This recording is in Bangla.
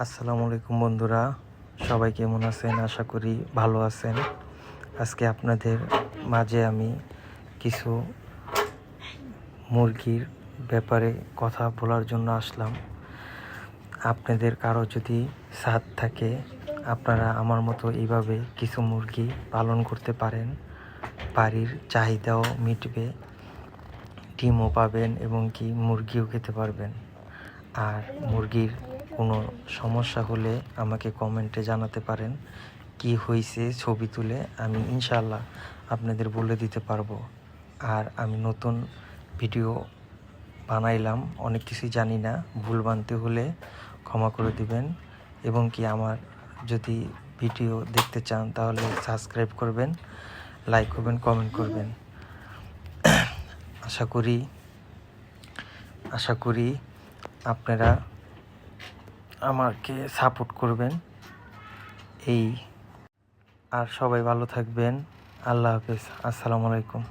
আসসালামু আলাইকুম বন্ধুরা, সবাই কেমন আছেন? আশা করি ভালো আছেন। আজকে আপনাদের মাঝে আমি কিছু মুরগির ব্যাপারে কথা বলার জন্য আসলাম। আপনাদের কারো যদি ছাদ থাকে, আপনারা আমার মতো এইভাবে কিছু মুরগি পালন করতে পারেন। বাড়ির চাহিদাও মিটবে, ডিমও পাবেন এবং কি মুরগিও খেতে পারবেন। আর মুরগির কোনো সমস্যা হলে আমাকে কমেন্টে জানাতে পারেন। কি হয়েছে ছবি তুলে আমি ইনশাল্লাহ আপনাদের বলে দিতে পারবো। আর আমি নতুন ভিডিও বানাইলাম, অনেক কিছুই জানি না, ভুল বানতে হলে ক্ষমা করে দিবেন। এবং কি আমার যদি ভিডিও দেখতে চান তাহলে সাবস্ক্রাইব করবেন, লাইক করবেন, কমেন্ট করবেন। আশা করি আপনারা আমাকে সাপোর্ট করবেন। আর সবাই ভালো থাকবেন। আল্লাহ হাফেজ। আসসালামু আলাইকুম।